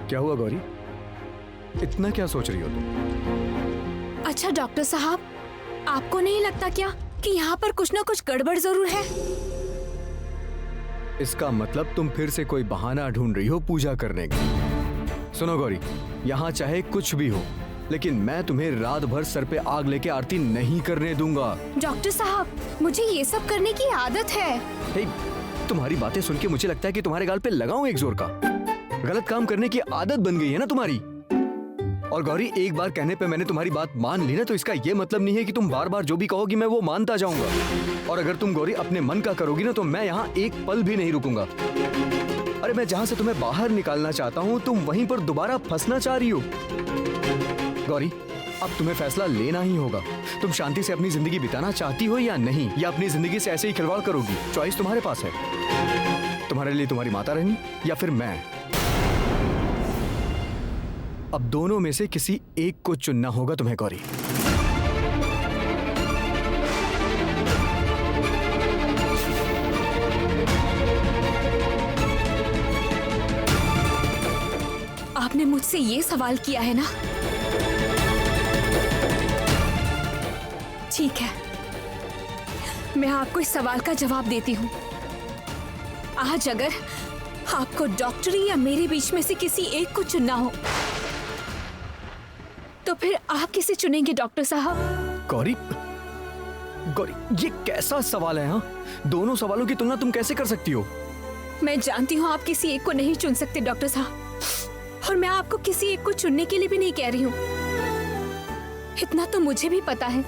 क्या हुआ गौरी? इतना क्या सोच रही हो तुम? अच्छा डॉक्टर साहब, आपको नहीं लगता क्या कि यहाँ पर कुछ ना कुछ गड़बड़ जरूर है? इसका मतलब तुम फिर से कोई बहाना ढूंढ रही हो पूजा करने का। सुनो गौरी, यहाँ चाहे कुछ भी हो, लेकिन मैं तुम्हें रात भर सर पे आग लेके आरती नहीं करने दूंगा। डॉक्टर साहब, मुझे ये सब करने की आदत है। हे, तुम्हारी बातें सुन के मुझे लगता है कि तुम्हारे गाल पे लगाऊं एक जोर का। गलत काम करने की आदत बन गई है ना तुम्हारी। और गौरी, एक बार कहने पे मैंने तुम्हारी बात मान ली ना, तो इसका ये मतलब नहीं है कि तुम बार बार जो भी कहोगी मैं वो मानता जाऊंगा। और अगर तुम गौरी अपने मन का करोगी ना, तो मैं यहाँ एक पल भी नहीं रुकूंगा। अरे मैं जहाँ से तुम्हें बाहर निकालना चाहता हूँ, तुम वहीं पर दोबारा फंसना चाह रही हो। गौरी, अब तुम्हें फैसला लेना ही होगा। तुम शांति से अपनी जिंदगी बिताना चाहती हो या नहीं, या अपनी जिंदगी से ऐसे ही खिलवाड़ करोगी? चॉइस तुम्हारे पास है। तुम्हारे लिए तुम्हारी माता रानी या फिर मैं। अब दोनों में से किसी एक को चुनना होगा तुम्हें गौरी। आपने मुझसे ये सवाल किया है ना? ठीक है, मैं आपको इस सवाल का जवाब देती हूँ। आज अगर आपको डॉक्टरी या मेरे बीच में से किसी एक को चुनना हो, तो फिर आप किसे चुनेंगे डॉक्टर साहब? गौरी, गौरी, ये कैसा सवाल है? हाँ, दोनों सवालों की तुलना तुम कैसे कर सकती हो? मैं जानती हूँ आप किसी एक को नहीं चुन सकते डॉक्टर साहब, और मैं आपको किसी एक को चुनने के लिए भी नहीं कह रही हूँ। इतना तो मुझे भी पता है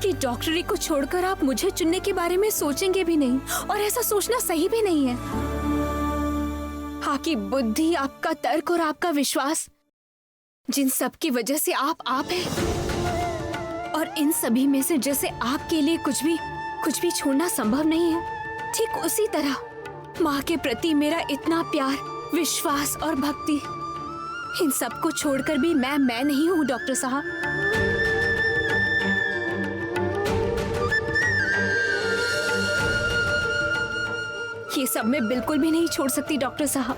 कि डॉक्टरी को छोड़कर आप मुझे चुनने के बारे में सोचेंगे भी नहीं, और ऐसा सोचना सही भी नहीं है। आपकी बुद्धि, आपका तर्क और आपका विश्वास, जिन सब की वजह से आप हैं, और इन सभी में से जैसे आपके लिए कुछ भी छोड़ना संभव नहीं है, ठीक उसी तरह माँ के प्रति मेरा इतना प्यार, विश्वास और भक्ति, इन सब को छोड़कर भी मैं नहीं हूँ डॉक्टर साहब। ये सब मैं बिल्कुल भी नहीं छोड़ सकती डॉक्टर साहब।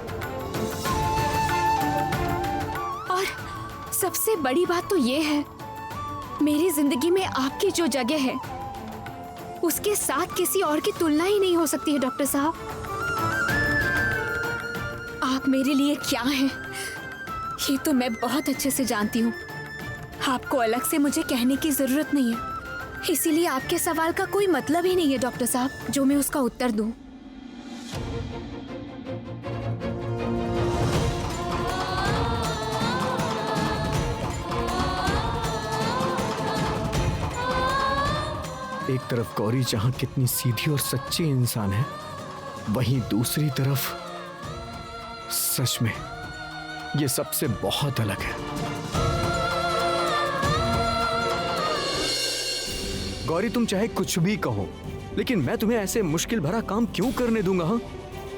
और सबसे बड़ी बात तो ये है, मेरी जिंदगी में आपकी जो जगह है उसके साथ किसी और की तुलना ही नहीं हो सकती है डॉक्टर साहब। आप मेरे लिए क्या हैं, ये तो मैं बहुत अच्छे से जानती हूँ। आपको अलग से मुझे कहने की जरूरत नहीं है, इसीलिए आपके सवाल का कोई मतलब ही नहीं है डॉक्टर साहब जो मैं उसका उत्तर दूं। एक तरफ गौरी जहां कितनी सीधी और सच्ची इंसान है, वहीं दूसरी तरफ सच में ये सबसे बहुत अलग है। गौरी, तुम चाहे कुछ भी कहो, लेकिन मैं तुम्हें ऐसे मुश्किल भरा काम क्यों करने दूंगा? हाँ,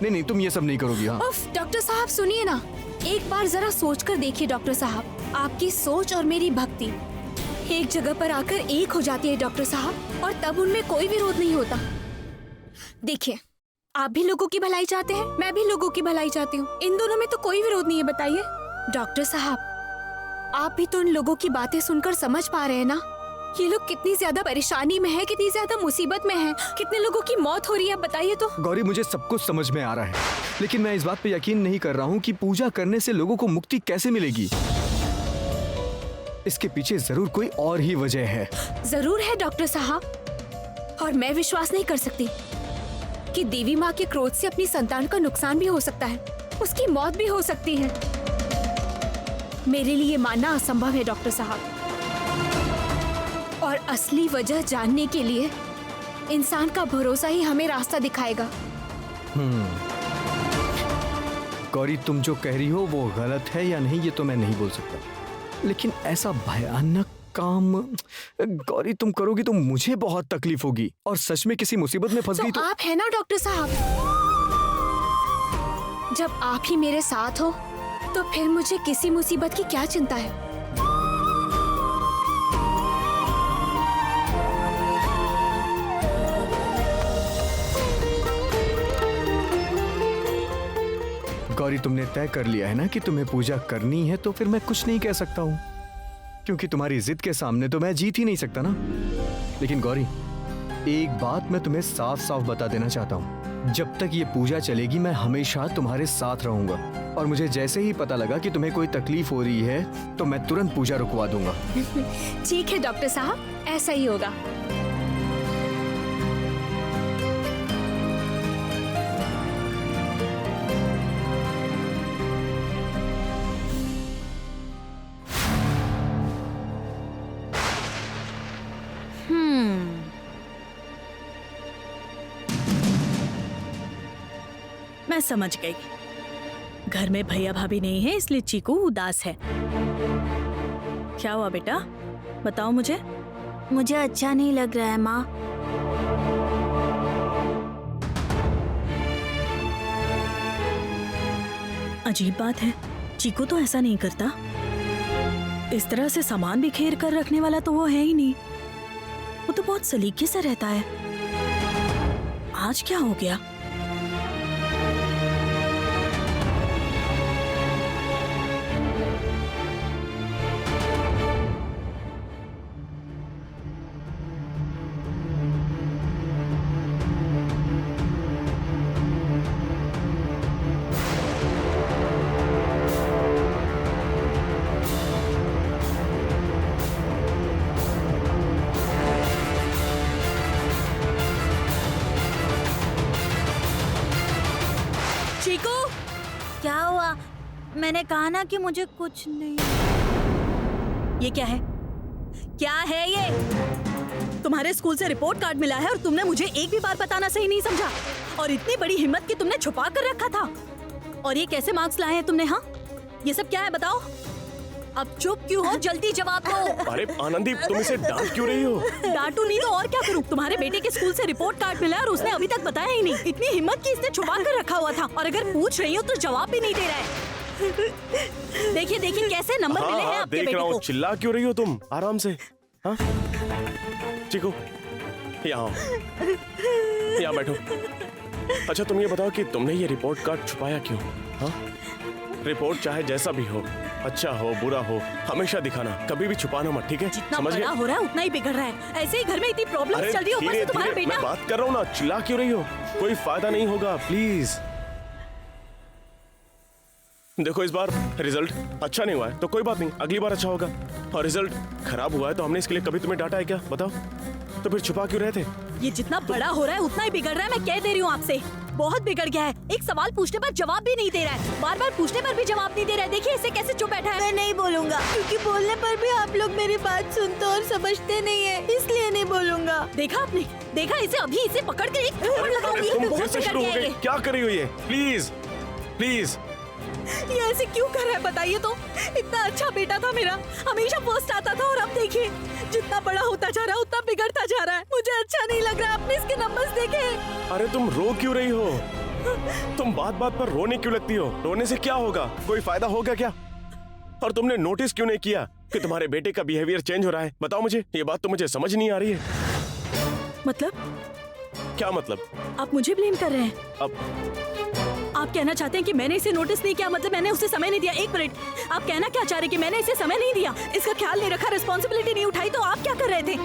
नहीं, तुम ये सब नहीं करोगी। हाँ डॉक्टर साहब सुनिए ना, एक बार जरा सोच कर देखिए डॉक्टर साहब। आपकी सोच और मेरी भक्ति एक जगह पर आकर एक हो जाती है डॉक्टर साहब, और तब उनमें कोई विरोध नहीं होता। देखिए, आप भी लोगों की भलाई चाहते हैं, मैं भी लोगों की भलाई चाहती हूँ, इन दोनों में तो कोई विरोध नहीं है। बताइए डॉक्टर साहब, आप भी तो इन लोगों की बातें सुनकर समझ पा रहे हैं ना, ये लोग कितनी ज्यादा परेशानी में है, कितनी ज्यादा मुसीबत में है, कितने लोगों की मौत हो रही है। बताइए तो। गौरी, मुझे सब कुछ समझ में आ रहा है, लेकिन मैं इस बात पे यकीन नहीं कर रहा हूँ कि पूजा करने से लोगों को मुक्ति कैसे मिलेगी। इसके पीछे जरूर कोई और ही वजह है। जरूर है डॉक्टर साहब, और मैं विश्वास नहीं कर सकती कि देवी माँ के क्रोध से अपनी संतान का नुकसान भी हो सकता है, उसकी मौत भी हो सकती है। मेरे लिए मानना असंभव है डॉक्टर साहब, और असली वजह जानने के लिए इंसान का भरोसा ही हमें रास्ता दिखाएगा। गौरी, तुम जो कह रही हो वो गलत है या नहीं, ये तो मैं नहीं बोल सकता, लेकिन ऐसा भयानक काम गौरी तुम करोगी तो मुझे बहुत तकलीफ होगी, और सच में किसी मुसीबत में फंस गई तो आप है ना डॉक्टर साहब, जब आप ही मेरे साथ हो तो फिर मुझे किसी मुसीबत की क्या चिंता है। गौरी, तुमने तय कर लिया है ना कि तुम्हें पूजा करनी है, तो फिर मैं कुछ नहीं कह सकता हूँ, क्योंकि तुम्हारी जिद के सामने तो मैं जीत ही नहीं सकता ना। लेकिन गौरी, एक बात मैं तुम्हें साफ साफ बता देना चाहता हूँ, जब तक ये पूजा चलेगी मैं हमेशा तुम्हारे साथ रहूंगा, और मुझे जैसे ही पता लगा कि तुम्हें कोई तकलीफ हो रही है तो मैं तुरंत पूजा रुकवा दूंगा। ठीक है डॉक्टर साहब, ऐसा ही होगा। मैं समझ गई। घर में भैया भाभी नहीं है इसलिए चीकू उदास है। क्या हुआ बेटा, बताओ मुझे। मुझे अच्छा नहीं लग रहा है माँ। अजीब बात है, चीकू तो ऐसा नहीं करता। इस तरह से सामान बिखेर कर रखने वाला तो वो है ही नहीं। वो तो बहुत सलीके से रहता है। आज क्या हो गया? चीकू, क्या हुआ? मैंने कहा ना कि मुझे कुछ नहीं। ये क्या है? क्या है ये? तुम्हारे स्कूल से रिपोर्ट कार्ड मिला है और तुमने मुझे एक भी बार बताना सही नहीं समझा, और इतनी बड़ी हिम्मत कि तुमने छुपा कर रखा था। और ये कैसे मार्क्स लाए हैं तुमने? हाँ, ये सब क्या है बताओ। अब चुप क्यों हो? जल्दी जवाब दो। अरे आनंदी, तुम इसे डांट क्यों रही हो? डांटू नहीं तो और क्या करूं? तुम्हारे बेटे के स्कूल से रिपोर्ट कार्ड मिला है और उसने अभी तक बताया ही नहीं। इतनी हिम्मत कि इसने छुपा कर रखा हुआ था, और अगर पूछ रही हो तो जवाब भी नहीं दे रहा है। देखिए देखिए कैसे नंबर मिले हैं आपके देख बेटे रहा हूँ। को। चिल्ला क्यों रही हो तुम? आराम से। हाँ चीकू, यहाँ यहाँ बैठो। अच्छा तुम ये बताओ कि तुमने ये रिपोर्ट कार्ड छुपाया क्यों? हाँ, रिपोर्ट चाहे जैसा भी हो, अच्छा हो बुरा हो, हमेशा दिखाना, कभी भी छुपाना मत, ठीक है? जितना समझ बड़ा गए? हो रहा है उतना ही बिगड़ रहा है। ऐसे ही घर में इतनी प्रॉब्लम चल रही है, ऊपर से तुम्हारा धीरे, मैं बेटा। बात कर रहा हूँ ना, चिल्ला क्यों रही हो? कोई फायदा नहीं होगा, प्लीज। देखो इस बार रिजल्ट अच्छा नहीं हुआ है तो कोई बात नहीं, अगली बार अच्छा होगा। और रिजल्ट खराब हुआ है तो हमने इसके लिए कभी तुम्हें डांटा है क्या? बताओ। तो फिर छुपा क्यों रहे थे? ये जितना बड़ा हो रहा है उतना ही बिगड़ रहा है। मैं कह दे रही हूँ आपसे, बहुत बिगड़ गया है। एक सवाल पूछने पर जवाब भी नहीं दे रहा है, बार बार पूछने पर भी जवाब नहीं दे रहा है। देखिए इसे कैसे चुप बैठा है। मैं नहीं बोलूंगा, क्योंकि बोलने पर भी आप लोग मेरी बात सुनते और समझते नहीं है, इसलिए नहीं बोलूंगा। देखा आपने? देखा इसे? अभी इसे पकड़ कर एक थप्पड़ लगाऊंगी। तुम फिर बहुत से बिगड़ शुरू हो गया गई। है क्या कर रही हो ये? Please please. ये ऐसे क्यों कर रहा है बताइए तो? इतना अच्छा बेटा था मेरा, हमेशा फर्स्ट आता था, और अब देखिए जितना बड़ा होता जा रहा है उतना बिगड़ता जा रहा है। मुझे अच्छा नहीं लग रहा। आपने इसके नंबर्स देखे? अरे तुम रो क्यों रही हो? तुम बात बात पर रोने क्यों लगती हो? रोने से क्या होगा? कोई फायदा होगा क्या? और तुमने नोटिस क्यों नहीं किया कि तुम्हारे बेटे का बिहेवियर चेंज हो रहा है? बताओ मुझे, ये बात तो मुझे समझ नहीं आ रही है। मतलब? क्या मतलब? आप मुझे ब्लेम कर रहे हैं? अब आप कहना चाहते हैं कि मैंने इसे नोटिस नहीं किया, मतलब मैंने उसे समय नहीं दिया? एक मिनट, आप कहना क्या चाह रहे हैं कि मैंने इसे समय नहीं दिया, इसका ख्याल नहीं रखा, रिस्पॉन्सिबिलिटी नहीं उठाई? तो आप क्या कर रहे थे?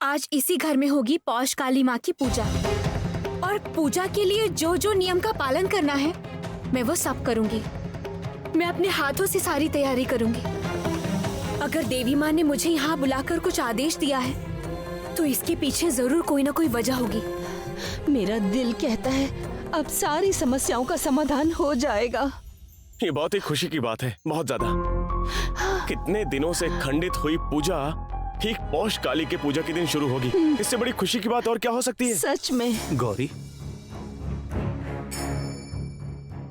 आज इसी घर में होगी पौष काली माँ की पूजा, और पूजा के लिए जो जो नियम का पालन करना है मैं वो सब करूंगी। मैं अपने हाथों से सारी तैयारी करूंगी। अगर देवी माँ ने मुझे यहाँ बुलाकर कुछ आदेश दिया है तो इसके पीछे जरूर कोई ना कोई वजह होगी। मेरा दिल कहता है अब सारी समस्याओं का समाधान हो जाएगा। ये बहुत ही खुशी की बात है, बहुत ज्यादा। कितने दिनों से खंडित हुई पूजा ठीक पौष काली के पूजा के दिन शुरू होगी। इससे बड़ी खुशी की बात और क्या हो सकती है? सच में। गौरी,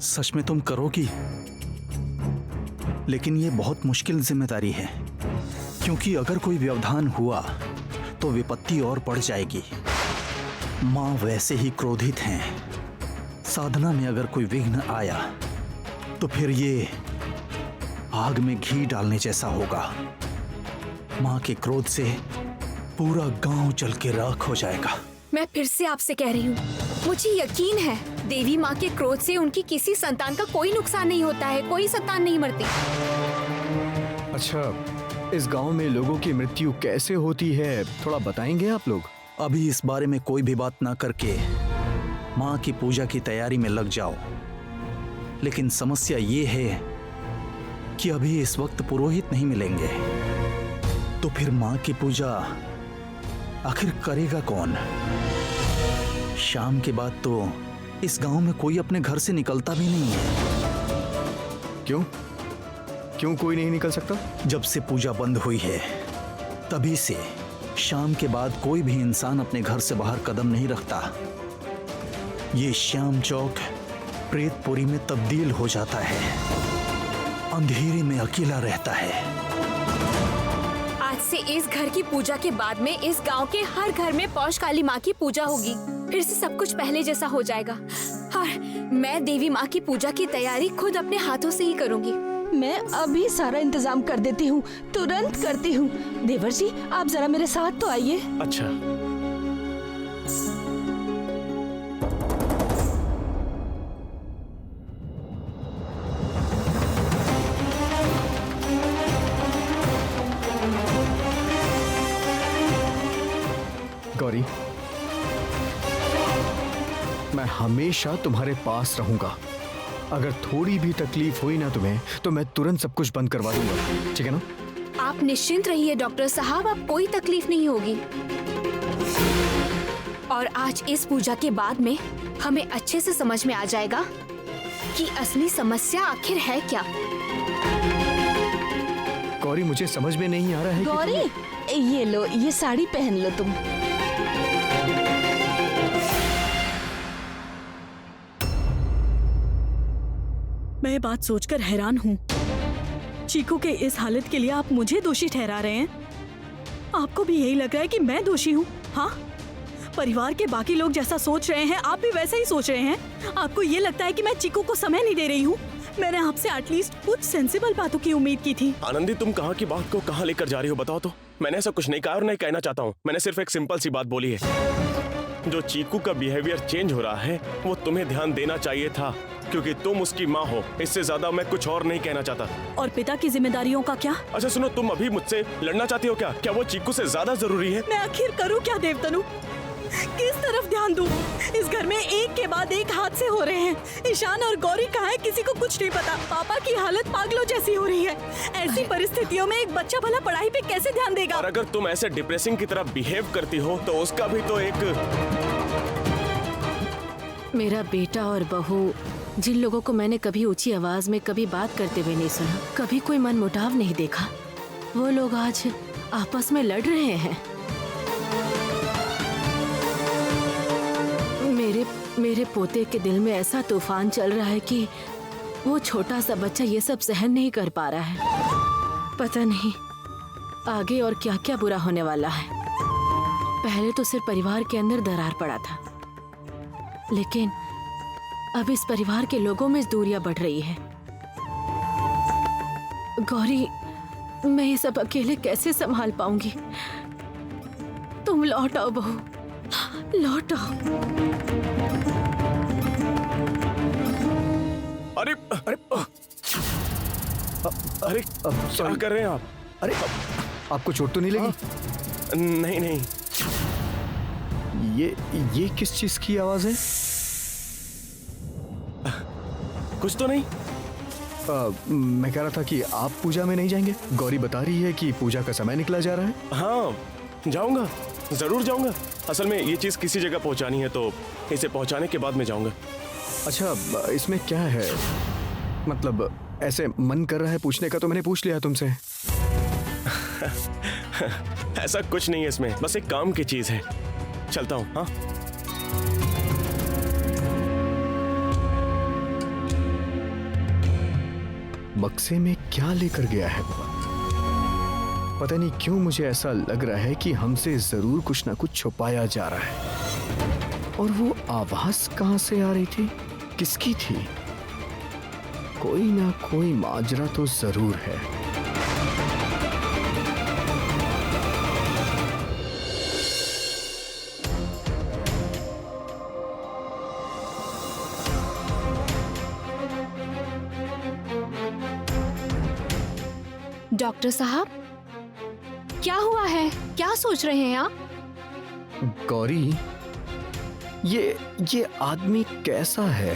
सच में तुम करोगी? लेकिन ये बहुत मुश्किल जिम्मेदारी है, क्योंकि अगर कोई व्यवधान हुआ तो विपत्ति और बढ़ जाएगी। माँ वैसे ही क्रोधित हैं। साधना में अगर कोई विघ्न आया तो फिर ये आग में घी डालने जैसा होगा। माँ के क्रोध से पूरा गांव जल के राख हो जाएगा। मैं फिर से आपसे कह रही हूँ, मुझे यकीन है देवी माँ के क्रोध से उनकी किसी संतान का कोई नुकसान नहीं होता है, कोई संतान नहीं मरती। अच्छा, इस गांव में लोगों की मृत्यु कैसे होती है, थोड़ा बताएंगे आप लोग? अभी इस बारे में कोई भी बात ना करके माँ की पूजा की तैयारी में लग जाओ। लेकिन समस्या ये है कि अभी इस वक्त पुरोहित नहीं मिलेंगे, तो फिर माँ की पूजा आखिर करेगा कौन? शाम के बाद तो इस गांव में कोई अपने घर से निकलता भी नहीं है। क्यों क्यों कोई नहीं निकल सकता? जब से पूजा बंद हुई है तभी से शाम के बाद कोई भी इंसान अपने घर से बाहर कदम नहीं रखता। ये श्याम चौक प्रेतपुरी में तब्दील हो जाता है, अंधेरे में अकेला रहता है। आज से इस घर की पूजा के बाद में इस गांव के हर घर में पौष काली माँ की पूजा होगी। फिर से सब कुछ पहले जैसा हो जाएगा और मैं देवी माँ की पूजा की तैयारी खुद अपने हाथों से ही करूंगी। मैं अभी सारा इंतजाम कर देती हूँ, तुरंत करती हूँ। देवर जी, आप जरा मेरे साथ तो आइए। अच्छा। गौरी, मैं हमेशा तुम्हारे पास रहूंगा। अगर थोड़ी भी तकलीफ हुई ना तुम्हें तो मैं तुरंत सब कुछ बंद करवा दूंगा, ठीक है ना? आप निश्चिंत रहिए डॉक्टर साहब, आप कोई तकलीफ नहीं होगी। और आज इस पूजा के बाद में हमें अच्छे से समझ में आ जाएगा कि असली समस्या आखिर है क्या। गौरी, मुझे समझ में नहीं आ रहा है गौरी, ये लो, ये साड़ी पहन लो तुम। मैं ये बात सोचकर हैरान हूँ, चीकू के इस हालत के लिए आप मुझे दोषी ठहरा रहे हैं। आपको भी यही लग रहा है कि मैं दोषी हूँ? हाँ, परिवार के बाकी लोग जैसा सोच रहे हैं आप भी वैसा ही सोच रहे हैं। आपको ये लगता है कि मैं चीकू को समय नहीं दे रही हूँ? मैंने आपसे एटलीस्ट कुछ सेंसिबल बातों की उम्मीद की थी। आनंदी, तुम कहाँ की बात को कहाँ लेकर जा रही हो, बताओ तो। मैंने ऐसा कुछ नहीं कहा और नहीं कहना चाहता हूँ। मैंने सिर्फ एक सिंपल सी बात बोली है। जो चीकू का बिहेवियर चेंज हो रहा है वो तुम्हें ध्यान देना चाहिए था, क्योंकि तुम उसकी माँ हो। इससे ज्यादा मैं कुछ और नहीं कहना चाहता। और पिता की जिम्मेदारियों का क्या? अच्छा सुनो, तुम अभी मुझसे लड़ना चाहती हो क्या? क्या वो चीकू से ज्यादा जरूरी है? मैं आखिर करूँ क्या देवतनु? किस तरफ ध्यान दूं? इस घर में एक के बाद एक हादसे हो रहे हैं। ईशान और गौरी कहाँ है किसी को कुछ नहीं पता। पापा की हालत पागलों जैसी हो रही है। ऐसी परिस्थितियों में एक बच्चा भला पढ़ाई पे कैसे ध्यान देगा? और अगर तुम ऐसे डिप्रेसिंग की तरह बिहेव करती हो तो उसका भी तो एक... मेरा बेटा और बहू, जिन लोगों को मैंने कभी ऊंची आवाज में कभी बात करते हुए नहीं सुना, कभी कोई मनमुटाव नहीं देखा, वो लोग आज आपस में लड़ रहे हैं। मेरे पोते के दिल में ऐसा तूफान चल रहा है कि वो छोटा सा बच्चा ये सब सहन नहीं कर पा रहा है। पता नहीं आगे और क्या क्या बुरा होने वाला है। पहले तो सिर्फ परिवार के अंदर दरार पड़ा था, लेकिन अब इस परिवार के लोगों में दूरियां बढ़ रही है। गौरी, मैं ये सब अकेले कैसे संभाल पाऊंगी? तुम लौट आओ बहू, लौट आओ। अरे अरे अरे क्या कर रहे हैं आप? अरे आपको चोट तो नहीं लगी? नहीं नहीं। ये किस चीज की आवाज है? कुछ तो नहीं। मैं कह रहा था कि आप पूजा में नहीं जाएंगे? गौरी बता रही है कि पूजा का समय निकला जा रहा है। हाँ, जाऊंगा, जरूर जाऊंगा। असल में ये चीज किसी जगह पहुंचानी है तो इसे पहुंचाने के बाद में जाऊंगा। अच्छा, इसमें क्या है? मतलब ऐसे मन कर रहा है पूछने का तो मैंने पूछ लिया तुमसे। ऐसा कुछ नहीं है इसमें, बस एक काम की चीज है। चलता हूँ। हाँ, बक्से में क्या लेकर गया है? पता नहीं क्यों मुझे ऐसा लग रहा है कि हमसे जरूर कुछ ना कुछ छुपाया जा रहा है। और वो आवाज कहां से आ रही थी? किसकी थी? कोई ना कोई माजरा तो जरूर है। डॉक्टर साहब, क्या हुआ है? क्या सोच रहे हैं आप? गौरी, ये आदमी कैसा है?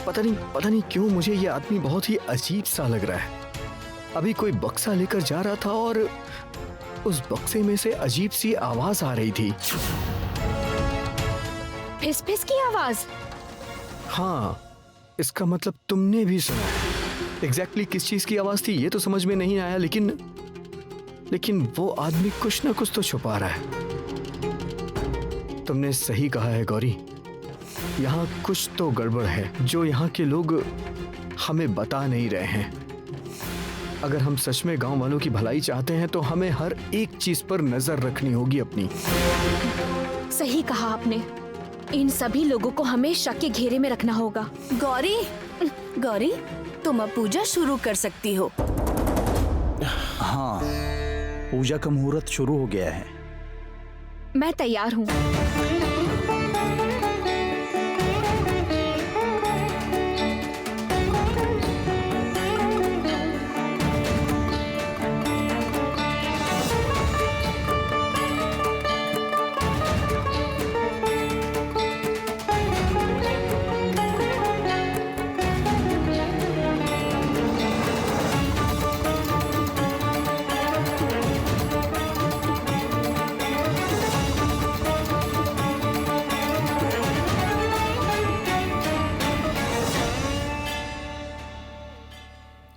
पता नहीं क्यों मुझे ये आदमी बहुत ही अजीब सा लग रहा है। अभी कोई बक्सा लेकर जा रहा था और उस बक्से में से अजीब सी आवाज आ रही थी। फिस फिस की आवाज? हाँ, इसका मतलब तुमने भी सुना। एग्जैक्टली किस चीज की आवाज थी ये तो समझ में नहीं आया, लेकिन वो आदमी कुछ ना कुछ तो छुपा रहा है। तुमने सही कहा है गौरी, यहाँ कुछ तो गड़बड़ है जो यहाँ के लोग हमें बता नहीं रहे हैं। अगर हम सच में गांव वालों की भलाई चाहते हैं तो हमें हर एक चीज पर नजर रखनी होगी अपनी। सही कहा आपने, इन सभी लोगों को हमें शक के घेरे में रखना होगा। गौरी, गौरी, तुम अब पूजा शुरू कर सकती हो। हाँ, पूजा का मुहूर्त शुरू हो गया है। मैं तैयार हूँ।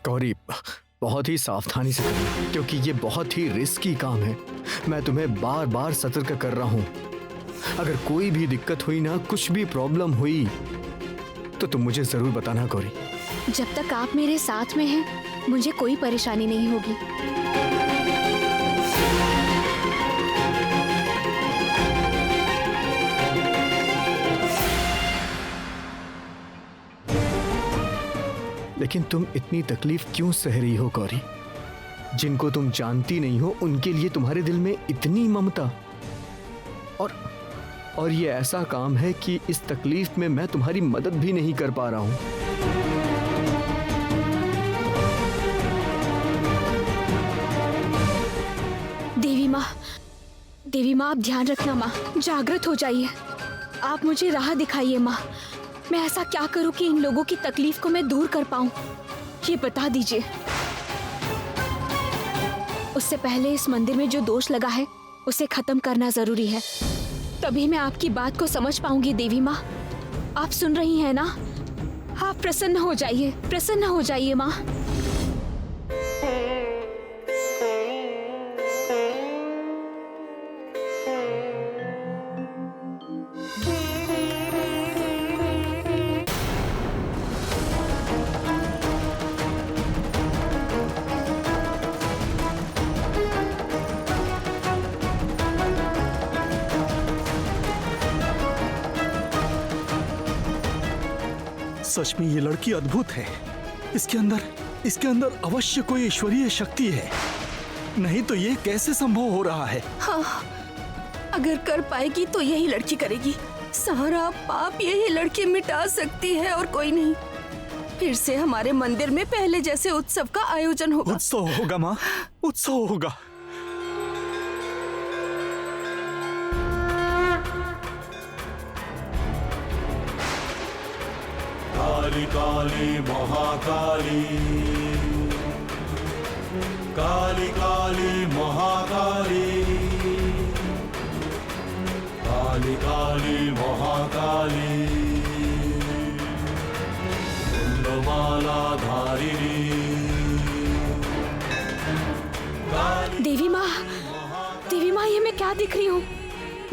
गौरी, बहुत ही सावधानी से करना, क्योंकि ये बहुत ही रिस्की काम है। मैं तुम्हें बार बार सतर्क कर रहा हूँ। अगर कोई भी दिक्कत हुई ना, कुछ भी प्रॉब्लम हुई तो तुम मुझे जरूर बताना गौरी। जब तक आप मेरे साथ में हैं, मुझे कोई परेशानी नहीं होगी। लेकिन तुम इतनी तकलीफ क्यों सह रही हो गौरी? जिनको तुम जानती नहीं हो उनके लिए तुम्हारे दिल में इतनी ममता, और ये ऐसा काम है कि इस तकलीफ में मैं तुम्हारी मदद भी नहीं कर पा रहा हूं। देवी माँ, आप ध्यान रखना माँ, जागृत हो जाइए। आप मुझे राह दिखाइए माँ। मैं ऐसा क्या करूँ कि इन लोगों की तकलीफ को मैं दूर कर पाऊँ, ये बता दीजिए। उससे पहले इस मंदिर में जो दोष लगा है उसे खत्म करना जरूरी है, तभी मैं आपकी बात को समझ पाऊंगी। देवी माँ, आप सुन रही हैं ना? आप प्रसन्न हो जाइए माँ। सच में ये लड़की अद्भुत है। इसके अंदर अवश्य कोई ईश्वरीय शक्ति है, नहीं तो ये कैसे संभव हो रहा है? हाँ, अगर कर पाएगी तो यही लड़की करेगी। सारा पाप यही लड़की मिटा सकती है और कोई नहीं। फिर से हमारे मंदिर में पहले जैसे उत्सव का आयोजन होगा। उत्सव होगा माँ, उत्सव होगा। काली काली महाकाली, काली काली महाकाली, काली काली महाकाली, कुंडमाला धारिणी। देवी माँ, ये मैं क्या दिख रही हूँ?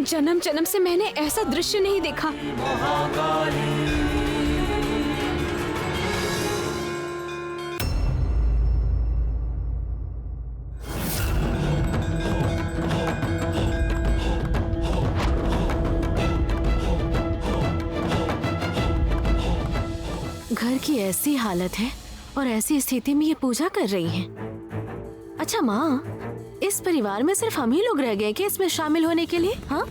जन्म जन्म से मैंने ऐसा दृश्य नहीं देखा। घर की ऐसी हालत है और ऐसी स्थिति में ये पूजा कर रही हैं। अच्छा माँ, इस परिवार में सिर्फ हम ही लोग रह गए क्या इसमें शामिल होने के लिए? हाँ,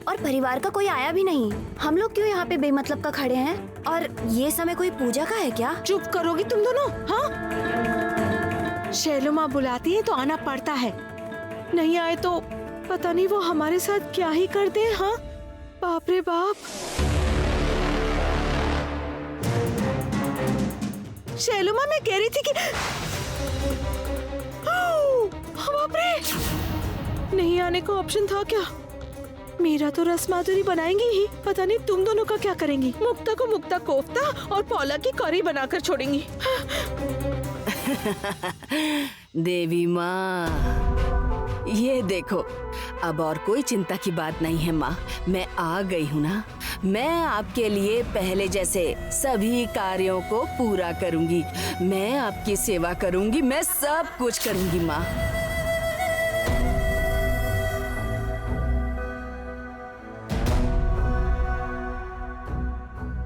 और परिवार का कोई आया भी नहीं। हम लोग क्यों यहाँ पे बेमतलब का खड़े हैं? और ये समय कोई पूजा का है क्या? चुप करोगी तुम दोनों? हाँ, शैलो माँ बुलाती है तो आना पड़ता है, नहीं आए तो पता नहीं वो हमारे साथ क्या ही कर दे। हाँ, बाप रे बाप। शैलो माँ, मैं कह रही थी कि बाप रे, नहीं आने का ऑप्शन था क्या? मेरा तो रस माधुरी बनाएंगी ही, पता नहीं तुम दोनों का क्या करेंगी। मुक्ता को मुक्ता कोफ्ता और पौला की करी बनाकर छोड़ेंगी। देवी माँ, ये देखो, अब और कोई चिंता की बात नहीं है माँ। मैं आ गई हूँ ना, मैं आपके लिए पहले जैसे सभी कार्यों को पूरा करूँगी। मैं आपकी सेवा करूँगी, मैं सब कुछ करूँगी माँ।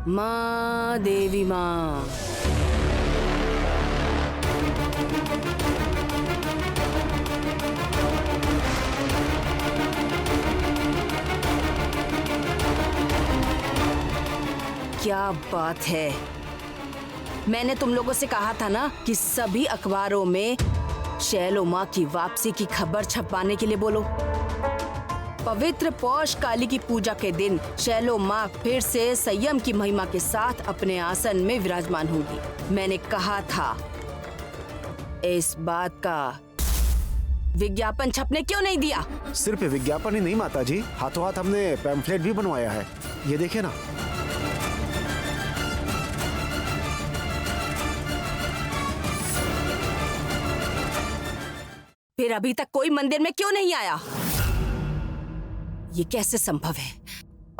माँ, देवी माँ। क्या बात है, मैंने तुम लोगों से कहा था ना कि सभी अखबारों में शैलो माँ की वापसी की खबर छपवाने के लिए बोलो। पवित्र पौष काली की पूजा के दिन शैलो माँ फिर से संयम की महिमा के साथ अपने आसन में विराजमान होगी। मैंने कहा था, इस बात का विज्ञापन छपने क्यों नहीं दिया? सिर्फ विज्ञापन ही नहीं माता जी, हाथों हाथ हमने पैम्फलेट भी बनवाया है, ये देखिए ना। फिर अभी तक कोई मंदिर में क्यों नहीं आया? ये कैसे संभव है?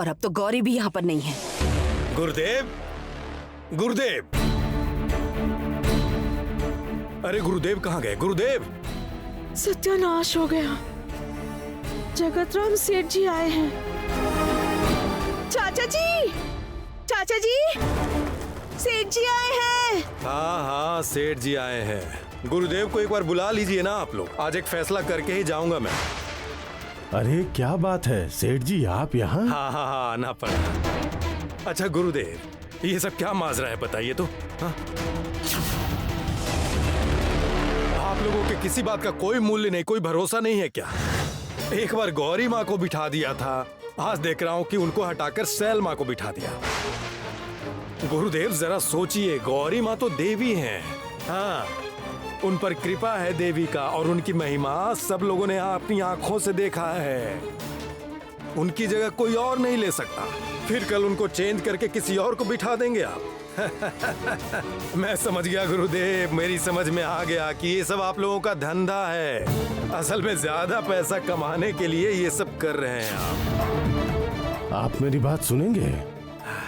और अब तो गौरी भी यहाँ पर नहीं है। गुरुदेव, गुरुदेव, अरे गुरुदेव कहाँ गए? गुरुदेव! सत्यानाश हो गया, जगतराम सेठ जी आए हैं। चाचा जी, चाचा जी, सेठ जी आए हैं। हाँ हाँ, सेठ जी आए हैं। गुरुदेव को एक बार बुला लीजिए ना आप लोग, आज एक फैसला करके ही जाऊंगा मैं। अरे क्या बात है सेठ जी, आप यहाँ? हाँ हाँ हाँ, आना पड़ा। अच्छा गुरुदेव, ये सब क्या माजरा है बताइए तो? हाँ? आप लोगों के किसी बात का कोई मूल्य नहीं, कोई भरोसा नहीं है क्या? एक बार गौरी माँ को बिठा दिया था, आज देख रहा हूँ कि उनको हटाकर सैल माँ को बिठा दिया। गुरुदेव जरा सोचिए, गौरी माँ तो देवी हैं। हाँ, उन पर कृपा है देवी का और उनकी महिमा सब लोगों ने अपनी आंखों से देखा है। उनकी जगह कोई और नहीं ले सकता। फिर कल उनको चेंज करके किसी और को बिठा देंगे आप। मैं समझ गया गुरुदेव, मेरी समझ में आ गया कि ये सब आप लोगों का धंधा है। असल में ज्यादा पैसा कमाने के लिए ये सब कर रहे हैं आप मेरी बात सुनेंगे?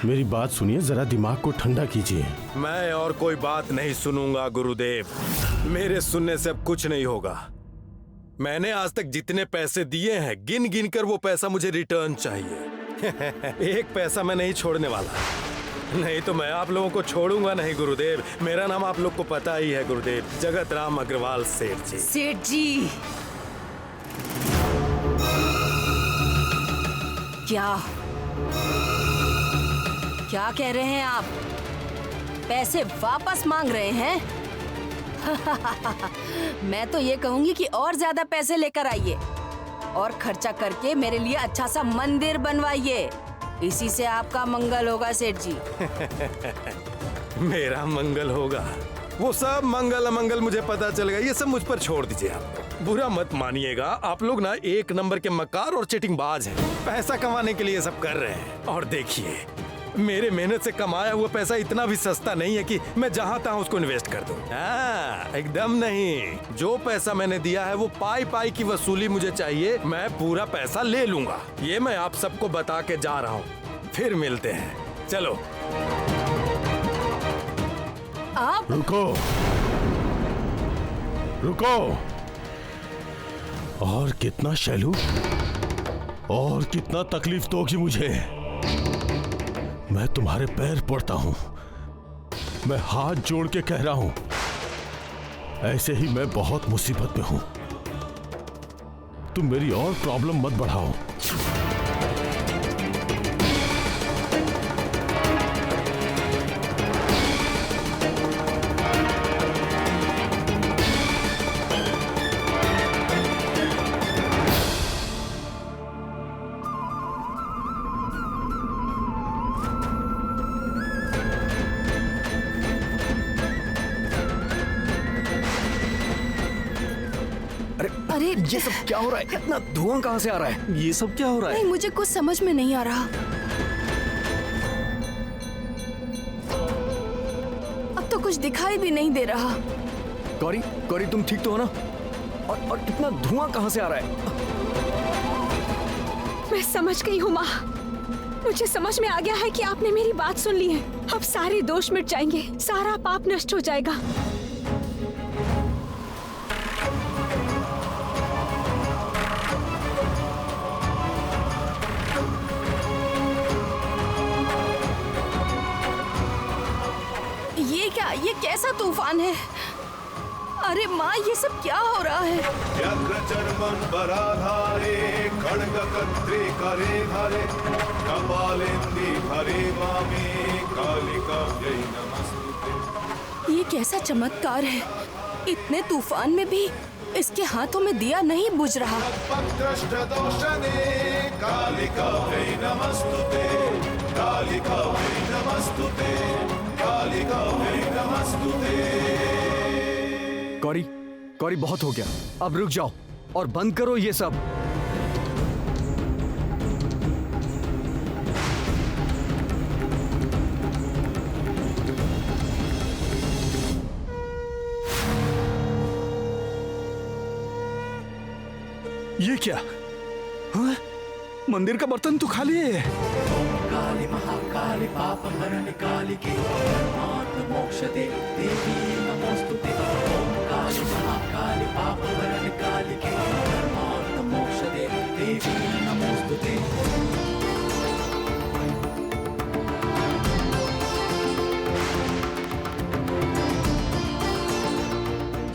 मेरी बात सुनिए, जरा दिमाग को ठंडा कीजिए। मैं और कोई बात नहीं सुनूंगा गुरुदेव, मेरे सुनने से अब कुछ नहीं होगा। मैंने आज तक जितने पैसे दिए हैं, गिन गिन कर वो पैसा मुझे रिटर्न चाहिए। एक पैसा मैं नहीं छोड़ने वाला, नहीं तो मैं आप लोगों को छोड़ूंगा नहीं गुरुदेव। मेरा नाम आप लोग को पता ही है गुरुदेव, जगत राम अग्रवाल सेठ जी। सेठ जी, क्या कह रहे हैं आप? पैसे वापस मांग रहे हैं? मैं तो ये कहूंगी कि और ज्यादा पैसे लेकर आइए और खर्चा करके मेरे लिए अच्छा सा मंदिर बनवाइए। इसी से आपका मंगल होगा सेठ जी। मेरा मंगल होगा? वो सब मंगल अमंगल मुझे पता चल गया, ये सब मुझ पर छोड़ दीजिए। आप बुरा मत मानिएगा, आप लोग ना एक नंबर के मक्कार और चिटिंगबाज हैं। पैसा कमाने के लिए सब कर रहे हैं। और देखिए, मेरे मेहनत से कमाया हुआ पैसा इतना भी सस्ता नहीं है कि मैं जहाँ तहाँ उसको इन्वेस्ट कर दूं। एकदम नहीं। जो पैसा मैंने दिया है वो पाई पाई की वसूली मुझे चाहिए। मैं पूरा पैसा ले लूंगा, ये मैं आप सबको बता के जा रहा हूँ। फिर मिलते हैं, चलो। आप रुको, रुको। और कितना शैलू, और कितना तकलीफ दोगी मुझे? मैं तुम्हारे पैर पड़ता हूं, मैं हाथ जोड़ के कह रहा हूं, ऐसे ही मैं बहुत मुसीबत में हूं। तुम मेरी और प्रॉब्लम मत बढ़ाओ। ये सब क्या हो रहा है? इतना धुआं कहाँ से आ रहा है? ये सब क्या हो रहा नहीं, है? मुझे कुछ समझ में नहीं आ रहा। अब तो कुछ दिखाई भी नहीं दे रहा। गौरी, गौरी तुम ठीक तो हो ना? और इतना धुआं कहाँ से आ रहा है? मैं समझ गई हूँ माँ। मुझे समझ में आ गया है कि आपने मेरी बात सुन ली है। अब सारे दोष मिट जाएंगे, सारा पाप नष्ट हो जाएगा। ये क्या, ये कैसा तूफान है? अरे माँ, ये सब क्या हो रहा है? ये कैसा चमत्कार है? इतने तूफान में भी इसके हाथों में दिया नहीं बुझ रहा। गौरी, गौरी बहुत हो गया, अब रुक जाओ और बंद करो ये सब। ये क्या? हाँ? मंदिर का बर्तन तो खाली है। काली महाकाली पाप हरण काली के मोक्ष दे देवी नमोस्तुते। ओम काली महाकाली पाप हरण काली के मोक्ष दे देवी नमोस्तुते।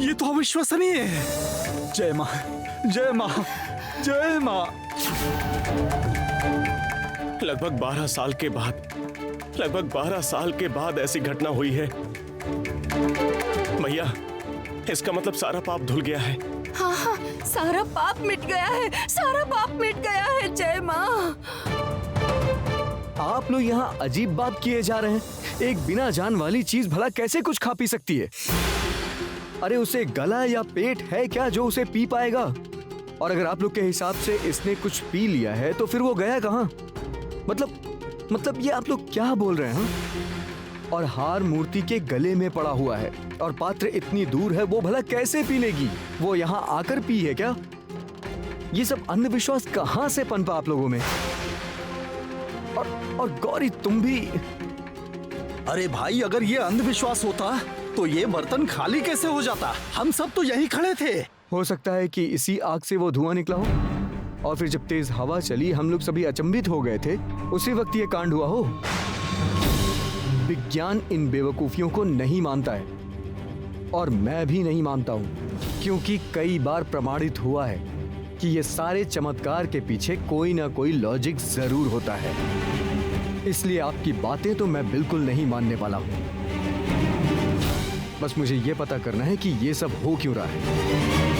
ये तो अविश्वसनीय है। जय माँ, जय माँ, जय माँ। लगभग 12 साल के बाद ऐसी घटना हुई है। मैया, इसका मतलब सारा पाप धुल गया है। हाँ हाँ, सारा पाप मिट गया है, सारा पाप मिट गया है। जय माँ। आप लोग यहाँ अजीब बात किए जा रहे हैं। एक बिना जान वाली चीज भला कैसे कुछ खा पी सकती है? अरे उसे गला या पेट है क्या जो उसे पी पाएगा? और अगर आप लोग के हिसाब से इसने कुछ पी लिया है तो फिर वो गया कहाँ? मतलब ये आप लोग क्या बोल रहे हैं? और हार मूर्ति के गले में पड़ा हुआ है और पात्र इतनी दूर है, वो भला कैसे पी लेगी? वो यहाँ आकर पी है क्या? ये सब अंधविश्वास कहाँ से पनपा आप लोगों में? और गौरी तुम भी। अरे भाई, अगर ये अंधविश्वास होता तो ये बर्तन खाली कैसे हो जाता? हम सब तो यहीं खड़े थे। हो सकता है कि इसी आग से वो धुआं निकला हो और फिर जब तेज हवा चली हम लोग सभी अचंभित हो गए थे, उसी वक्त ये कांड हुआ हो। विज्ञान इन बेवकूफियों को नहीं मानता है और मैं भी नहीं मानता हूँ, क्योंकि कई बार प्रमाणित हुआ है कि ये सारे चमत्कार के पीछे कोई ना कोई लॉजिक जरूर होता है। इसलिए आपकी बातें तो मैं बिल्कुल नहीं मानने वाला हूँ। बस मुझे ये पता करना है कि ये सब हो क्यों रहा है।